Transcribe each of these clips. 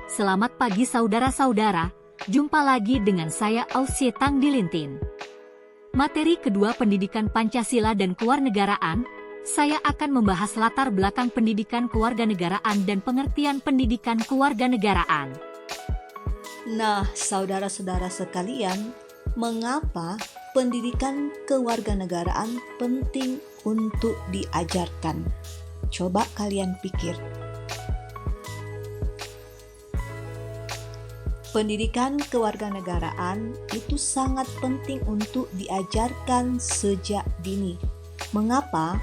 Selamat pagi saudara-saudara, jumpa lagi dengan saya Ausie Tang Dilintin. Materi kedua pendidikan Pancasila dan kewarganegaraan, saya akan membahas latar belakang pendidikan kewarganegaraan dan pengertian pendidikan kewarganegaraan. Nah, saudara-saudara sekalian, mengapa pendidikan kewarganegaraan penting untuk diajarkan? Coba kalian pikir. Pendidikan kewarganegaraan itu sangat penting untuk diajarkan sejak dini. Mengapa?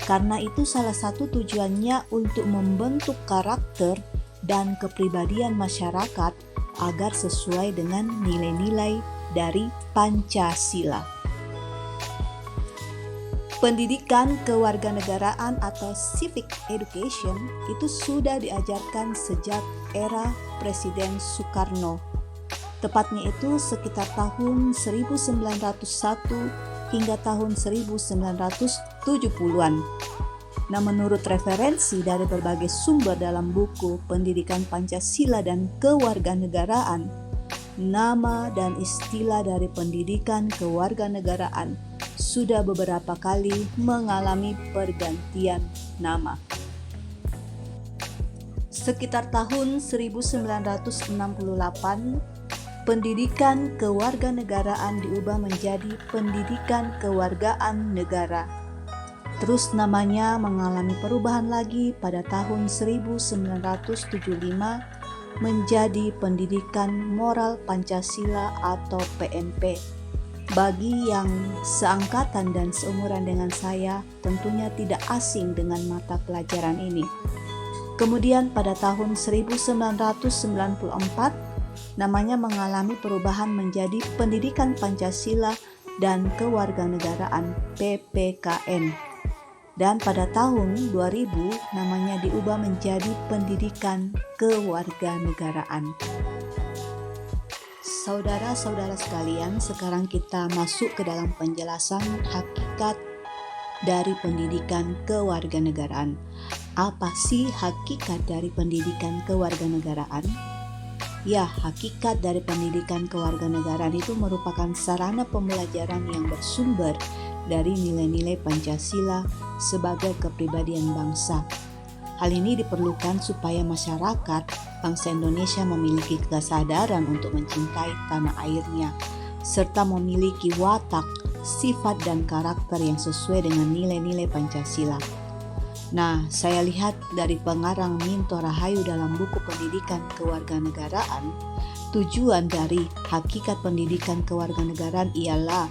Karena itu salah satu tujuannya untuk membentuk karakter dan kepribadian masyarakat agar sesuai dengan nilai-nilai dari Pancasila. Pendidikan kewarganegaraan atau civic education itu sudah diajarkan sejak era Presiden Soekarno. Tepatnya itu sekitar tahun 1901 hingga tahun 1970-an. Nah, menurut referensi dari berbagai sumber dalam buku Pendidikan Pancasila dan Kewarganegaraan, nama dan istilah dari pendidikan kewarganegaraan sudah beberapa kali mengalami pergantian nama. Sekitar tahun 1968, pendidikan kewarganegaraan diubah menjadi pendidikan kewargaan negara. Terus namanya mengalami perubahan lagi pada tahun 1975 menjadi Pendidikan Moral Pancasila atau PMP. Bagi yang seangkatan dan seumuran dengan saya, tentunya tidak asing dengan mata pelajaran ini. Kemudian pada tahun 1994, namanya mengalami perubahan menjadi Pendidikan Pancasila dan Kewarganegaraan (PPKN). Dan pada tahun 2000, namanya diubah menjadi Pendidikan Kewarganegaraan. Saudara-saudara sekalian, sekarang kita masuk ke dalam penjelasan hakikat dari pendidikan kewarganegaraan. Apa sih hakikat dari pendidikan kewarganegaraan? Ya, hakikat dari pendidikan kewarganegaraan itu merupakan sarana pembelajaran yang bersumber dari nilai-nilai Pancasila sebagai kepribadian bangsa. Hal ini diperlukan supaya masyarakat bangsa Indonesia memiliki kesadaran untuk mencintai tanah airnya, serta memiliki watak, sifat, dan karakter yang sesuai dengan nilai-nilai Pancasila. Nah, saya lihat dari pengarang Minto Rahayu dalam buku Pendidikan Kewarganegaraan, tujuan dari hakikat pendidikan kewarganegaraan ialah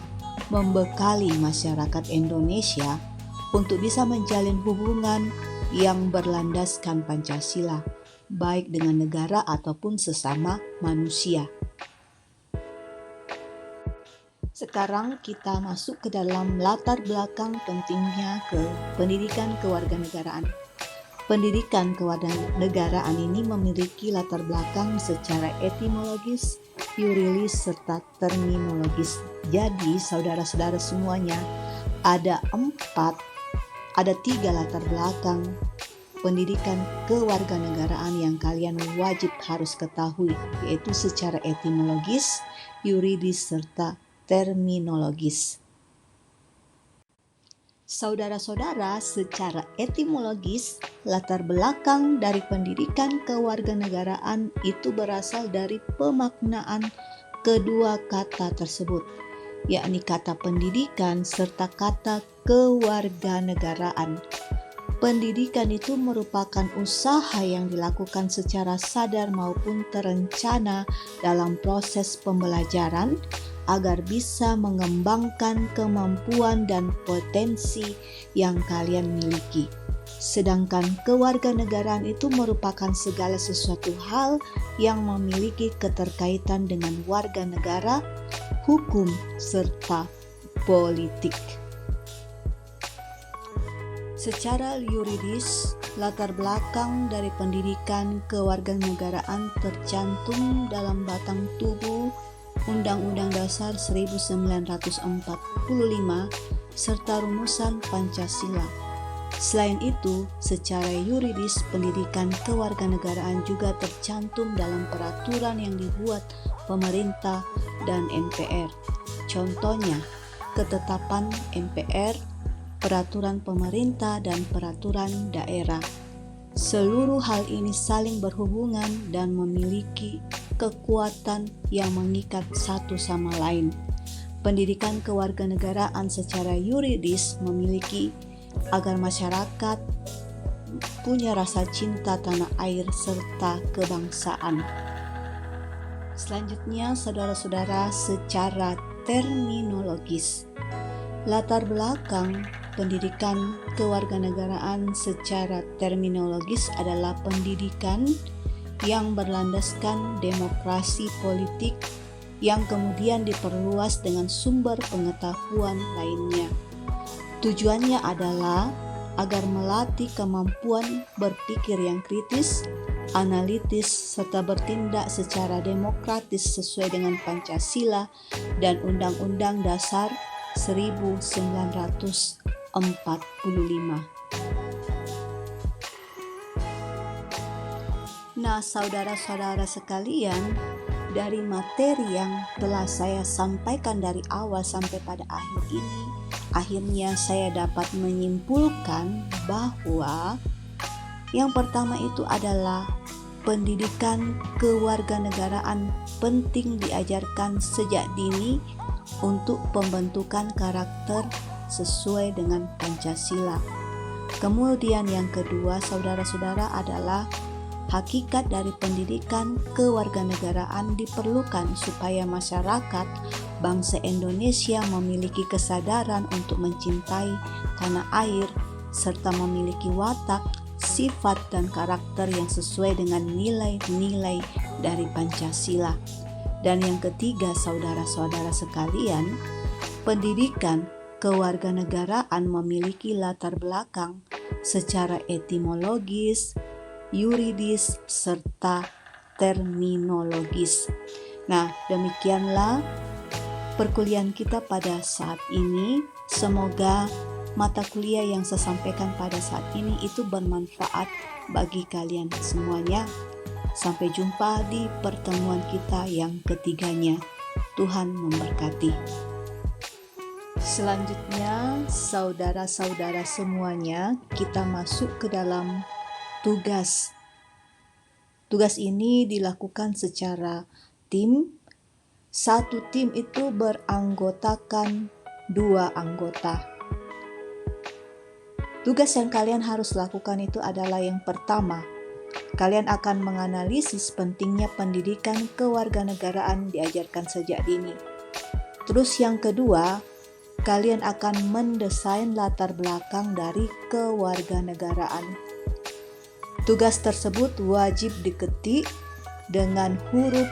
membekali masyarakat Indonesia untuk bisa menjalin hubungan yang berlandaskan Pancasila, baik dengan negara ataupun sesama manusia. Sekarang kita masuk ke dalam latar belakang pentingnya pendidikan kewarganegaraan. Pendidikan kewarganegaraan ini memiliki latar belakang secara etimologis, yuridis, serta terminologis. Jadi, saudara-saudara semuanya, ada tiga latar belakang pendidikan kewarganegaraan yang kalian wajib harus ketahui, yaitu secara etimologis, yuridis, serta terminologis. Saudara-saudara, secara etimologis, latar belakang dari pendidikan kewarganegaraan itu berasal dari pemaknaan kedua kata tersebut, yakni kata pendidikan serta kata kewarganegaraan. Pendidikan itu merupakan usaha yang dilakukan secara sadar maupun terencana dalam proses pembelajaran agar bisa mengembangkan kemampuan dan potensi yang kalian miliki. Sedangkan kewarganegaraan itu merupakan segala sesuatu hal yang memiliki keterkaitan dengan warga negara, hukum, serta politik. Secara yuridis, latar belakang dari pendidikan kewarganegaraan tercantum dalam batang tubuh Undang-Undang Dasar 1945 serta rumusan Pancasila. Selain itu, secara yuridis pendidikan kewarganegaraan juga tercantum dalam peraturan yang dibuat pemerintah dan MPR. Contohnya, ketetapan MPR, peraturan pemerintah, dan peraturan daerah. Seluruh hal ini saling berhubungan dan memiliki kekuatan yang mengikat satu sama lain. Pendidikan kewarganegaraan secara yuridis memiliki agar masyarakat punya rasa cinta tanah air serta kebangsaan. Selanjutnya, saudara-saudara, secara terminologis. Latar belakang pendidikan kewarganegaraan secara terminologis adalah pendidikan yang berlandaskan demokrasi politik yang kemudian diperluas dengan sumber pengetahuan lainnya. Tujuannya adalah agar melatih kemampuan berpikir yang kritis, analitis, serta bertindak secara demokratis sesuai dengan Pancasila dan Undang-Undang Dasar 1945. Nah, saudara-saudara sekalian, dari materi yang telah saya sampaikan dari awal sampai pada akhir ini, akhirnya saya dapat menyimpulkan bahwa yang pertama itu adalah pendidikan kewarganegaraan penting diajarkan sejak dini untuk pembentukan karakter sesuai dengan Pancasila. Kemudian yang kedua, saudara-saudara, adalah hakikat dari pendidikan kewarganegaraan diperlukan supaya masyarakat bangsa Indonesia memiliki kesadaran untuk mencintai tanah air serta memiliki watak, sifat, dan karakter yang sesuai dengan nilai-nilai dari Pancasila. Dan yang ketiga, saudara-saudara sekalian, pendidikan kewarganegaraan memiliki latar belakang secara etimologis, yuridis, serta terminologis. Nah, demikianlah perkuliahan kita pada saat ini. Semoga mata kuliah yang saya sampaikan pada saat ini itu bermanfaat bagi kalian semuanya. Sampai jumpa di pertemuan kita yang ketiganya. Tuhan memberkati. Selanjutnya, saudara-saudara semuanya, kita masuk ke dalam tugas. Tugas ini dilakukan secara tim. Satu tim itu beranggotakan 2 anggota. Tugas yang kalian harus lakukan itu adalah yang pertama, kalian akan menganalisis pentingnya pendidikan kewarganegaraan diajarkan sejak dini. Terus yang kedua, kalian akan mendesain latar belakang dari kewarganegaraan. Tugas tersebut wajib diketik dengan huruf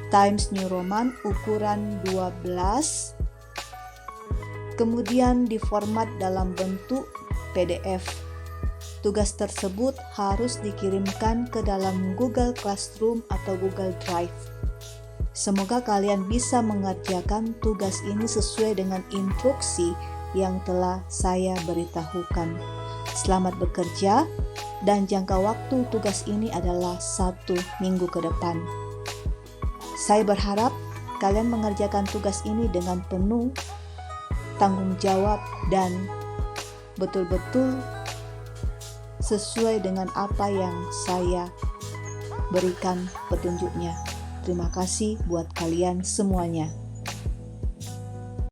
Times New Roman ukuran 12, kemudian diformat dalam bentuk PDF. Tugas tersebut harus dikirimkan ke dalam Google Classroom atau Google Drive. Semoga kalian bisa mengerjakan tugas ini sesuai dengan instruksi yang telah saya beritahukan. Selamat bekerja, dan jangka waktu tugas ini adalah 1 minggu ke depan. Saya berharap kalian mengerjakan tugas ini dengan penuh tanggung jawab dan betul-betul sesuai dengan apa yang saya berikan petunjuknya. Terima kasih buat kalian semuanya.